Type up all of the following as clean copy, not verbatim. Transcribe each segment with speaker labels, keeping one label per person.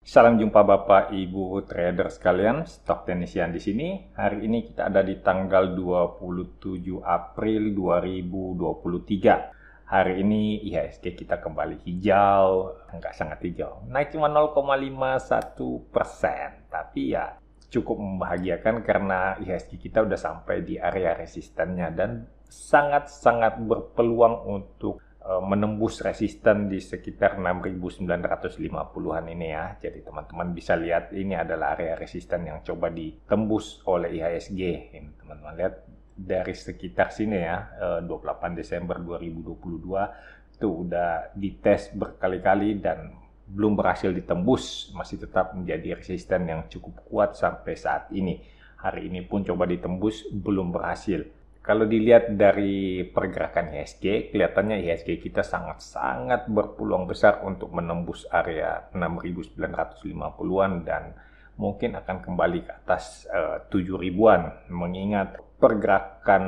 Speaker 1: Salam jumpa Bapak Ibu trader sekalian, Stok Teknisian di sini. Hari ini kita ada di tanggal 27 April 2023. Hari ini IHSG kita kembali hijau, nggak sangat hijau, naik cuma 0,51%. Tapi ya cukup membahagiakan karena IHSG kita udah sampai di area resistennya dan sangat-sangat berpeluang untuk menembus resisten di sekitar 6.950-an ini ya. Jadi teman-teman bisa lihat ini adalah area resisten yang coba ditembus oleh IHSG. Ini teman-teman lihat dari sekitar sini ya, 28 Desember 2022 itu udah dites berkali-kali dan belum berhasil ditembus, masih tetap menjadi resisten yang cukup kuat sampai saat ini. Hari ini pun coba ditembus, belum berhasil. Kalau dilihat dari pergerakan IHSG, kelihatannya IHSG kita sangat-sangat berpeluang besar untuk menembus area 6.950-an dan mungkin akan kembali ke atas 7.000-an. Mengingat pergerakan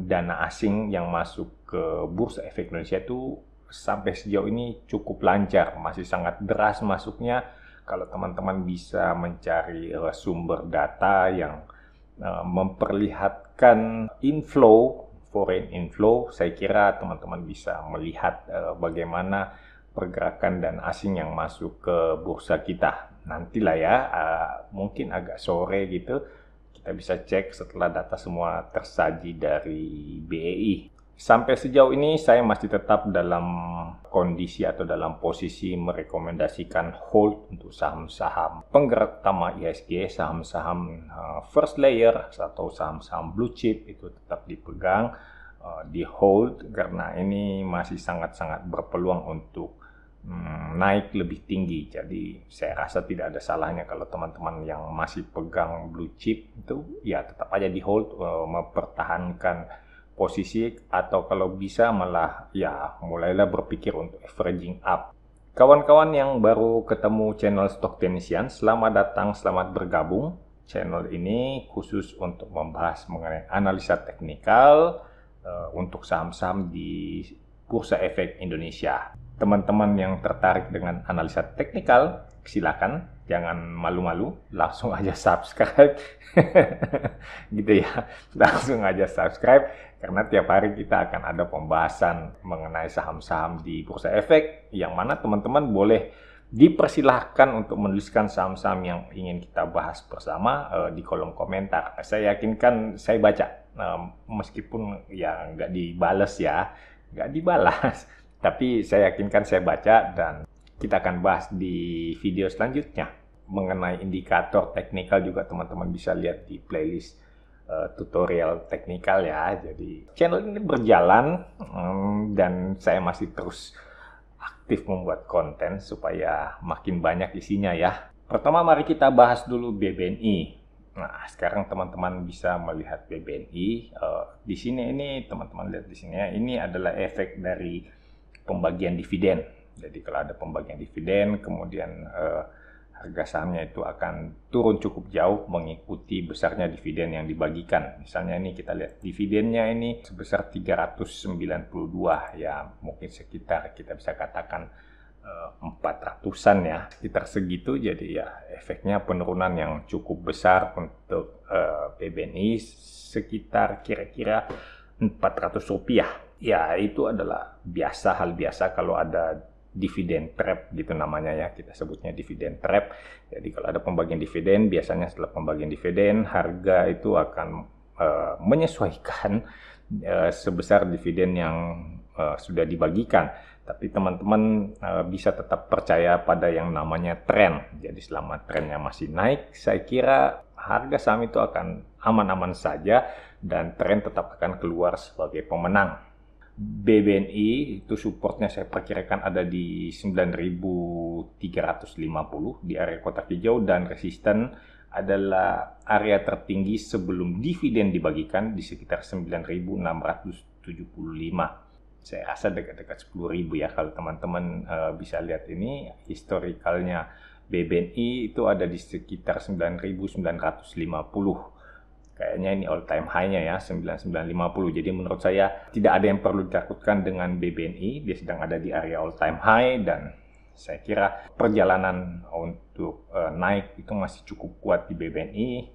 Speaker 1: dana asing yang masuk ke Bursa Efek Indonesia itu sampai sejauh ini cukup lancar, masih sangat deras masuknya. Kalau teman-teman bisa mencari sumber data yang memperlihatkan inflow, foreign inflow, saya kira teman-teman bisa melihat bagaimana pergerakan dan asing yang masuk ke bursa kita. Nantilah ya, mungkin agak sore gitu, kita bisa cek setelah data semua tersaji dari BEI. Sampai sejauh ini saya masih tetap dalam kondisi atau dalam posisi merekomendasikan hold untuk saham-saham penggerak utama IHSG, saham-saham first layer atau saham-saham blue chip itu tetap dipegang, di hold karena ini masih sangat-sangat berpeluang untuk naik lebih tinggi. Jadi saya rasa tidak ada salahnya kalau teman-teman yang masih pegang blue chip itu ya tetap aja di hold, mempertahankan posisi atau kalau bisa malah ya mulailah berpikir untuk averaging up. Kawan-kawan yang baru ketemu channel Stok Teknisian, selamat datang, selamat bergabung. Channel ini khusus untuk membahas mengenai analisa teknikal untuk saham-saham di Bursa Efek Indonesia. Teman-teman yang tertarik dengan analisa teknikal, silakan, jangan malu-malu, langsung aja subscribe. Gitu ya, langsung aja subscribe karena tiap hari kita akan ada pembahasan mengenai saham-saham di Bursa Efek yang mana teman-teman boleh dipersilahkan untuk menuliskan saham-saham yang ingin kita bahas bersama di kolom komentar. Saya yakinkan saya baca, meskipun ya nggak dibalas ya, nggak dibalas. Tapi saya yakinkan saya baca dan kita akan bahas di video selanjutnya. Mengenai indikator teknikal juga teman-teman bisa lihat di playlist tutorial teknikal ya. Jadi channel ini berjalan dan saya masih terus aktif membuat konten supaya makin banyak isinya ya. Pertama mari kita bahas dulu BBNI. Nah, sekarang teman-teman bisa melihat BBNI. Di sini ini teman-teman lihat di sini ya. Ini adalah efek dari pembagian dividen. Jadi kalau ada pembagian dividen, kemudian harga sahamnya itu akan turun cukup jauh mengikuti besarnya dividen yang dibagikan. Misalnya ini kita lihat dividennya ini sebesar 392 ya, mungkin sekitar kita bisa katakan 400-an ya, sekitar segitu. Jadi ya efeknya penurunan yang cukup besar untuk BBNI sekitar kira-kira Rp400. Ya itu adalah biasa, hal biasa kalau ada dividen trap gitu namanya ya, kita sebutnya dividen trap. Jadi kalau ada pembagian dividen, biasanya setelah pembagian dividen harga itu akan menyesuaikan sebesar dividen yang sudah dibagikan. Tapi teman-teman bisa tetap percaya pada yang namanya tren. Jadi selama trennya masih naik, saya kira harga saham itu akan aman-aman saja dan tren tetap akan keluar sebagai pemenang. BBNI itu supportnya saya perkirakan ada di 9.350 di area kotak hijau dan resisten adalah area tertinggi sebelum dividen dibagikan di sekitar 9.675. Saya rasa dekat-dekat 10.000 ya kalau teman-teman bisa lihat ini historikalnya BBNI itu ada di sekitar 9.950. Kayaknya ini all time high-nya ya, 9950. Jadi menurut saya tidak ada yang perlu ditakutkan dengan BBNI. Dia sedang ada di area all time high dan saya kira perjalanan untuk naik itu masih cukup kuat di BBNI,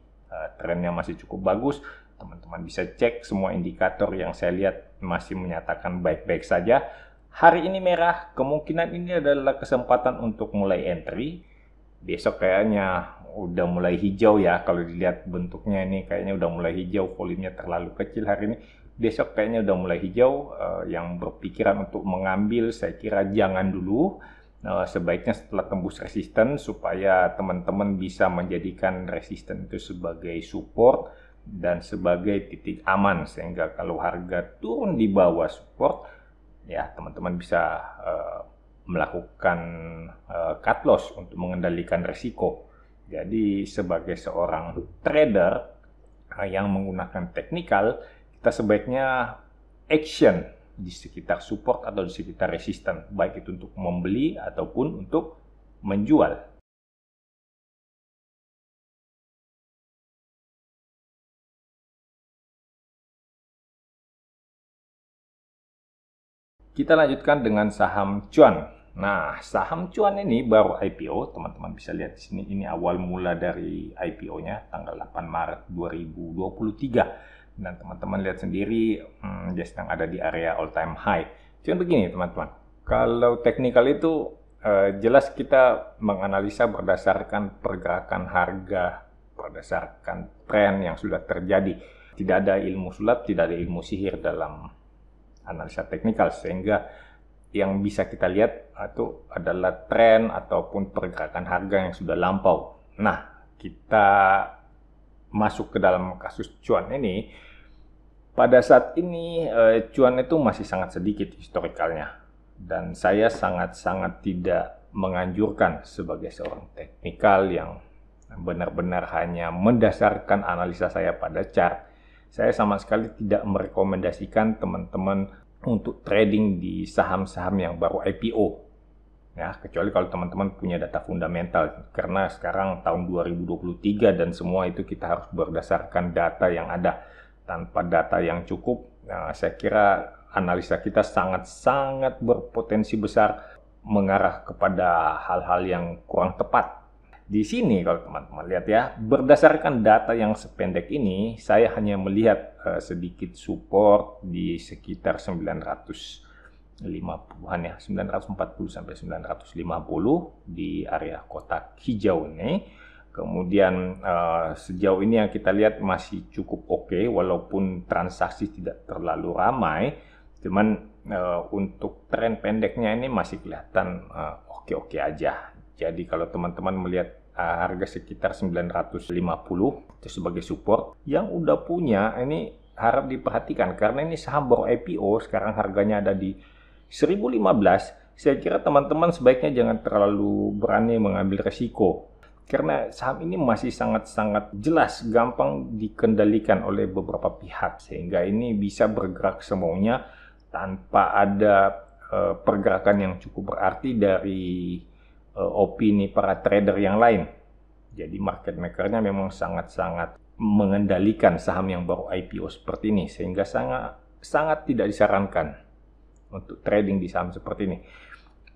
Speaker 1: trennya masih cukup bagus. Teman-teman bisa cek semua indikator yang saya lihat masih menyatakan baik-baik saja. Hari ini merah, kemungkinan ini adalah kesempatan untuk mulai entry. Besok kayaknya udah mulai hijau ya, kalau dilihat bentuknya ini kayaknya udah mulai hijau, volumenya terlalu kecil hari ini. Besok kayaknya udah mulai hijau. Yang berpikiran untuk mengambil saya kira jangan dulu. Sebaiknya setelah tembus resisten supaya teman-teman bisa menjadikan resisten itu sebagai support dan sebagai titik aman, sehingga kalau harga turun di bawah support ya teman-teman bisa melakukan cut loss untuk mengendalikan risiko. Jadi sebagai seorang trader yang menggunakan teknikal, kita sebaiknya action di sekitar support atau di sekitar resisten, baik itu untuk membeli ataupun untuk menjual. Kita lanjutkan dengan saham cuan. Nah, saham cuan ini baru IPO, teman-teman bisa lihat di sini. Ini awal mula dari IPO-nya tanggal 8 Maret 2023. Dan teman-teman lihat sendiri, dia sedang ada di area all time high. Cuman begini teman-teman, kalau teknikal itu jelas kita menganalisa berdasarkan pergerakan harga, berdasarkan tren yang sudah terjadi. Tidak ada ilmu sulap, tidak ada ilmu sihir dalam analisa teknikal, sehingga yang bisa kita lihat itu adalah tren ataupun pergerakan harga yang sudah lampau. Nah, kita masuk ke dalam kasus cuan ini. Pada saat ini cuan itu masih sangat sedikit historikalnya, dan saya sangat-sangat tidak menganjurkan sebagai seorang teknikal yang benar-benar hanya mendasarkan analisa saya pada chart. Saya sama sekali tidak merekomendasikan teman-teman untuk trading di saham-saham yang baru IPO. Ya, kecuali kalau teman-teman punya data fundamental, karena sekarang tahun 2023 dan semua itu kita harus berdasarkan data yang ada. Tanpa data yang cukup, saya kira analisa kita sangat-sangat berpotensi besar mengarah kepada hal-hal yang kurang tepat. Di sini kalau teman-teman lihat ya, berdasarkan data yang sependek ini, saya hanya melihat sedikit support di sekitar 950-an ya, 940 sampai 950 di area kotak hijau ini. Kemudian sejauh ini yang kita lihat masih cukup oke, walaupun transaksi tidak terlalu ramai. Cuman untuk tren pendeknya ini masih kelihatan oke-oke aja. Jadi kalau teman-teman melihat harga sekitar 950 itu sebagai support, yang udah punya ini harap diperhatikan, karena ini saham baru IPO, sekarang harganya ada di 1015. Saya kira teman-teman sebaiknya jangan terlalu berani mengambil resiko. Karena saham ini masih sangat-sangat jelas, gampang dikendalikan oleh beberapa pihak. Sehingga ini bisa bergerak semaunya tanpa ada pergerakan yang cukup berarti dari opini para trader yang lain. Jadi market makernya memang sangat-sangat mengendalikan saham yang baru IPO seperti ini. Sehingga sangat tidak disarankan untuk trading di saham seperti ini.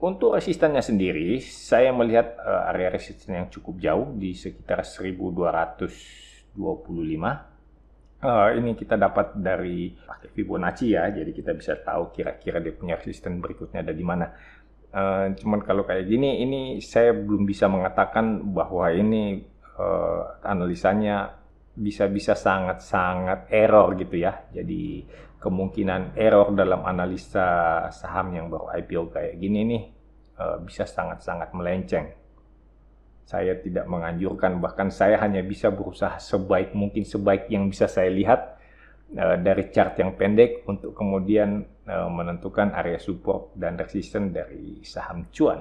Speaker 1: Untuk resistennya sendiri, saya melihat area resisten yang cukup jauh di sekitar 1225. Ini kita dapat dari pakai Fibonacci ya, jadi kita bisa tahu kira-kira dia punya resisten berikutnya ada di mana. Cuman kalau kayak gini, ini saya belum bisa mengatakan bahwa ini analisanya bisa sangat-sangat error gitu ya. Jadi kemungkinan error dalam analisa saham yang baru IPO kayak gini nih bisa sangat-sangat melenceng. Saya tidak menganjurkan, bahkan saya hanya bisa berusaha sebaik mungkin, sebaik yang bisa saya lihat dari chart yang pendek untuk kemudian menentukan area support dan resisten dari saham cuan.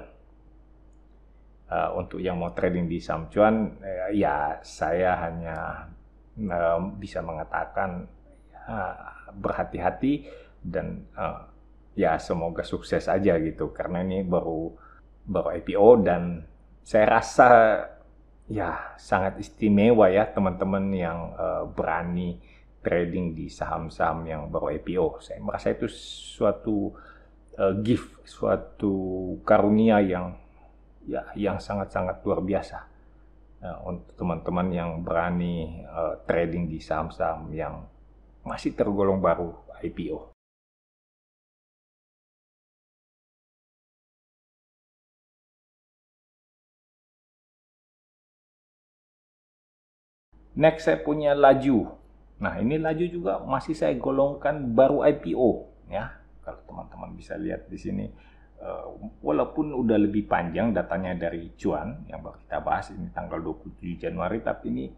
Speaker 1: Untuk yang mau trading di saham cuan, ya saya hanya bisa mengatakan berhati-hati dan ya semoga sukses aja gitu, karena ini baru IPO dan saya rasa ya sangat istimewa ya teman-teman yang berani trading di saham-saham yang baru IPO. Saya merasa itu suatu gift, suatu karunia yang sangat-sangat luar biasa. untuk teman-teman yang berani trading di saham-saham yang masih tergolong baru IPO. Next saya punya Laju. Nah, ini Laju juga masih saya golongkan baru IPO ya. Kalau teman-teman bisa lihat di sini, walaupun udah lebih panjang datanya dari Cuan yang baru kita bahas ini tanggal 27 Januari, tapi ini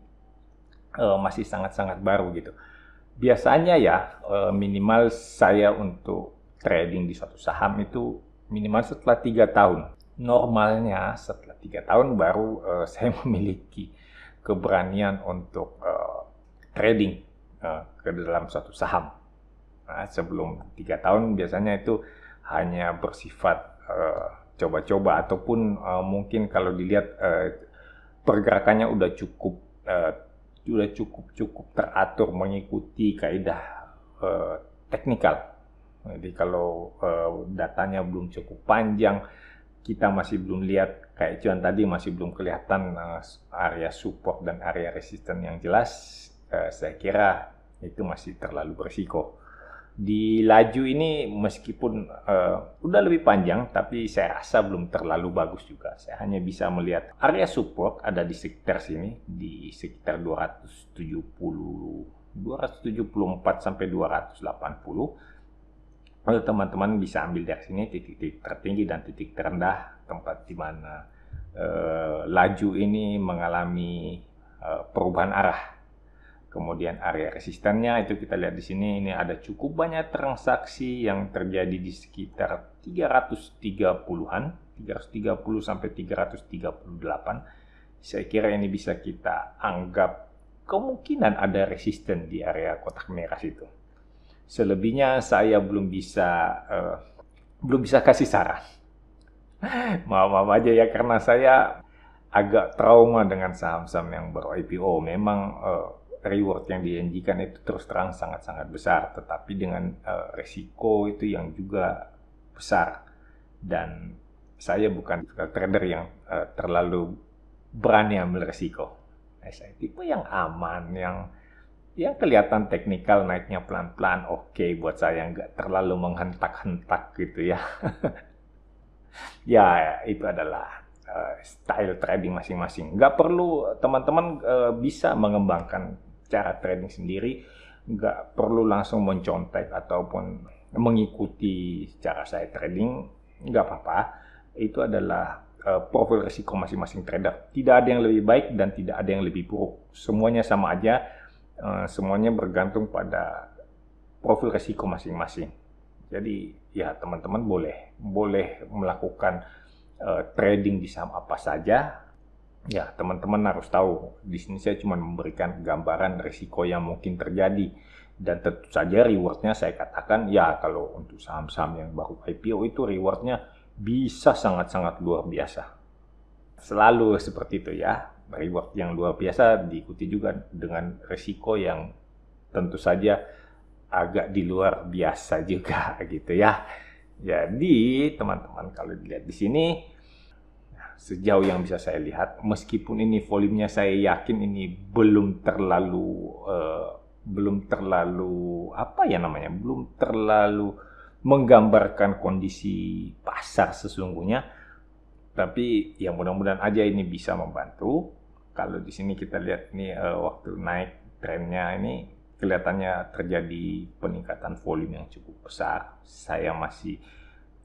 Speaker 1: masih sangat-sangat baru gitu. Biasanya ya minimal saya untuk trading di suatu saham itu minimal setelah 3 tahun. Normalnya setelah 3 tahun baru saya memiliki keberanian untuk trading ke dalam suatu saham. Nah, sebelum 3 tahun biasanya itu hanya bersifat coba-coba ataupun mungkin kalau dilihat pergerakannya udah cukup teratur mengikuti kaidah teknikal. Jadi kalau datanya belum cukup panjang, kita masih belum lihat kayak Cuan tadi masih belum kelihatan area support dan area resisten yang jelas, saya kira itu masih terlalu berisiko. Di Laju ini meskipun udah lebih panjang, tapi saya rasa belum terlalu bagus juga. Saya hanya bisa melihat area support ada di sekitar sini, di sekitar 274 sampai 280. Lalu teman-teman bisa ambil dari sini titik-titik tertinggi dan titik terendah, tempat di mana Laju ini mengalami perubahan arah. Kemudian area resistennya itu kita lihat di sini, ini ada cukup banyak transaksi yang terjadi di sekitar 330-an, 330 sampai 338. Saya kira ini bisa kita anggap kemungkinan ada resisten di area kotak merah situ. Selebihnya saya belum bisa kasih saran. Maaf aja ya, karena saya agak trauma dengan saham-saham yang baru IPO. Memang reward yang dijanjikan itu terus terang sangat-sangat besar, tetapi dengan resiko itu yang juga besar. Dan saya bukan trader yang terlalu berani ambil resiko. Saya tipe yang aman, yang kelihatan teknikal naiknya pelan-pelan, oke buat saya, nggak terlalu menghentak-hentak gitu ya. Ya, itu adalah style trading masing-masing. Nggak perlu teman-teman bisa mengembangkan cara trading sendiri, nggak perlu langsung mencontek ataupun mengikuti cara saya trading, nggak apa-apa. Itu adalah profil risiko masing-masing trader. Tidak ada yang lebih baik dan tidak ada yang lebih buruk. Semuanya sama aja, semuanya bergantung pada profil risiko masing-masing. Jadi ya teman-teman boleh melakukan trading di saham apa saja. Ya, teman-teman harus tahu, di sini saya cuma memberikan gambaran risiko yang mungkin terjadi. Dan tentu saja rewardnya saya katakan, ya kalau untuk saham-saham yang baru IPO itu rewardnya bisa sangat-sangat luar biasa. Selalu seperti itu ya, reward yang luar biasa diikuti juga dengan risiko yang tentu saja agak di luar biasa juga gitu ya. Jadi teman-teman kalau dilihat di sini, sejauh yang bisa saya lihat, meskipun ini volumenya saya yakin ini belum terlalu menggambarkan kondisi pasar sesungguhnya, tapi ya mudah-mudahan aja ini bisa membantu. Kalau di sini kita lihat ini waktu naik trennya ini kelihatannya terjadi peningkatan volume yang cukup besar. Saya masih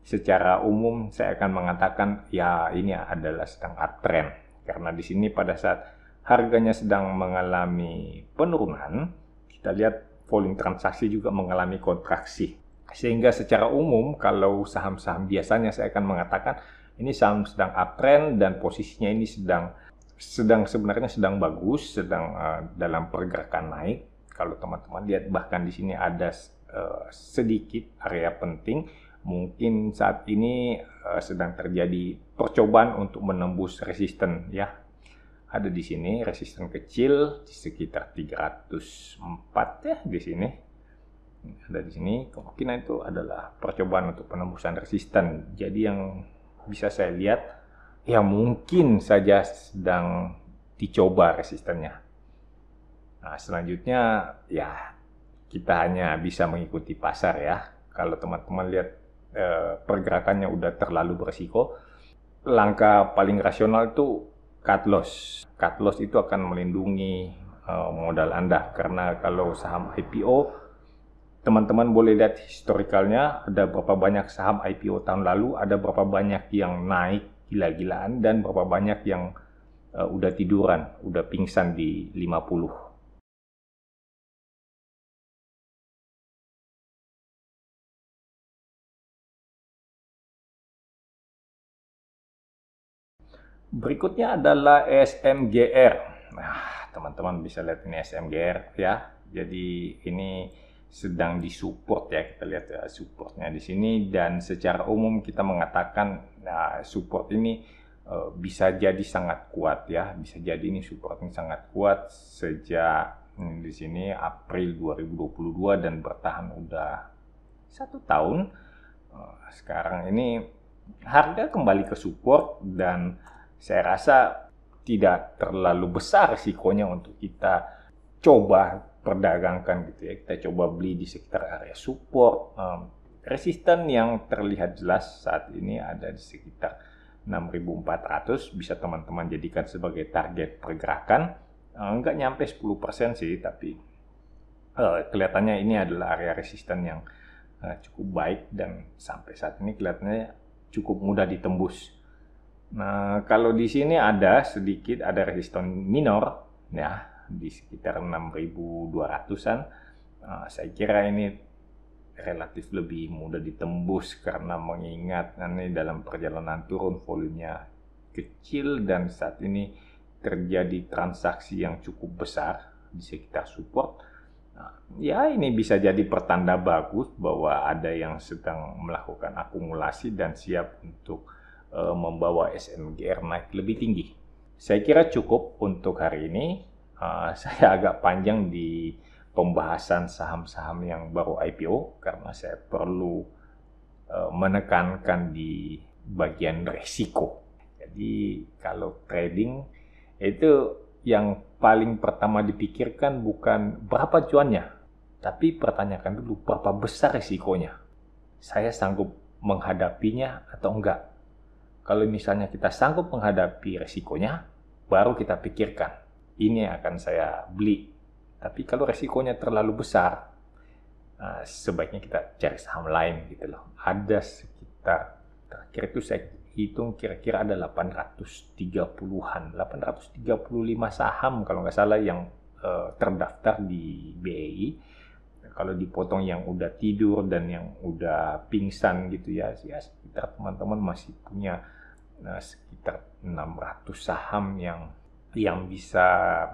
Speaker 1: secara umum saya akan mengatakan ya ini adalah sedang uptrend, karena di sini pada saat harganya sedang mengalami penurunan, kita lihat volume transaksi juga mengalami kontraksi. Sehingga secara umum kalau saham-saham biasanya saya akan mengatakan ini saham sedang uptrend dan posisinya ini sebenarnya sedang bagus, sedang dalam pergerakan naik. Kalau teman-teman lihat bahkan di sini ada sedikit area penting. Mungkin saat ini sedang terjadi percobaan untuk menembus resisten ya. Ada di sini resisten kecil di sekitar 304 ya di sini. Ada di sini, kemungkinan itu adalah percobaan untuk penembusan resisten. Jadi yang bisa saya lihat ya mungkin saja sedang dicoba resistennya. Nah, selanjutnya ya kita hanya bisa mengikuti pasar ya. Kalau teman-teman lihat pergerakannya udah terlalu berisiko, langkah paling rasional itu cut loss. Cut loss itu akan melindungi modal Anda, karena kalau saham IPO, teman-teman boleh lihat historikalnya, ada berapa banyak saham IPO tahun lalu, ada berapa banyak yang naik gila-gilaan, dan berapa banyak yang udah tiduran, udah pingsan di 50. Berikutnya adalah SMGR. Nah, teman-teman bisa lihat ini SMGR ya. Jadi ini sedang disupport ya, kita lihat ya supportnya di sini, dan secara umum kita mengatakan support ini bisa jadi sangat kuat ya, bisa jadi ini support ini sangat kuat sejak di sini April 2022 dan bertahan udah 1 tahun. Sekarang ini harga kembali ke support, dan saya rasa tidak terlalu besar risikonya untuk kita coba perdagangkan gitu ya. Kita coba beli di sekitar area support. Resisten yang terlihat jelas saat ini ada di sekitar 6.400. Bisa teman-teman jadikan sebagai target pergerakan. Enggak nyampe 10% sih, tapi kelihatannya ini adalah area resisten yang cukup baik, dan sampai saat ini kelihatannya cukup mudah ditembus. Nah, kalau di sini ada sedikit ada resisten minor ya di sekitar 6.200-an. Saya kira ini relatif lebih mudah ditembus karena mengingat ini dalam perjalanan turun volumenya kecil, dan saat ini terjadi transaksi yang cukup besar di sekitar support. Ya, ini bisa jadi pertanda bagus bahwa ada yang sedang melakukan akumulasi dan siap untuk membawa SMGR naik lebih tinggi. Saya kira cukup untuk hari ini. Saya agak panjang di pembahasan saham-saham yang baru IPO karena saya perlu menekankan di bagian resiko. Jadi kalau trading itu yang paling pertama dipikirkan bukan berapa cuannya, tapi pertanyakan dulu berapa besar risikonya. Saya sanggup menghadapinya atau enggak. Kalau misalnya kita sanggup menghadapi resikonya, baru kita pikirkan, ini akan saya beli. Tapi kalau resikonya terlalu besar, sebaiknya kita cari saham lain gitu loh. Ada sekitar, terakhir itu saya hitung kira-kira ada 830-an, 835 saham kalau nggak salah yang terdaftar di BEI. Kalau dipotong yang udah tidur dan yang udah pingsan gitu ya sekitar teman-teman masih punya sekitar 600 saham yang bisa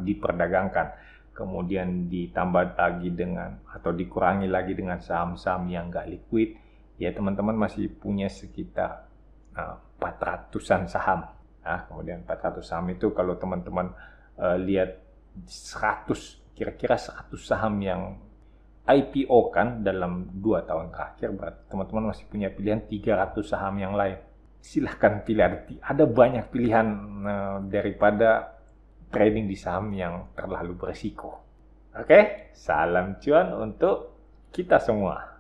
Speaker 1: diperdagangkan. Kemudian ditambah lagi dengan atau dikurangi lagi dengan saham-saham yang nggak liquid, ya teman-teman masih punya sekitar 400-an saham. Nah, kemudian 400 saham itu kalau teman-teman lihat 100, kira-kira 100 saham yang IPO kan dalam 2 tahun terakhir, berarti teman-teman masih punya pilihan 300 saham yang lain. Silahkan pilih, ada banyak pilihan daripada trading di saham yang terlalu berisiko. Oke, salam cuan untuk kita semua.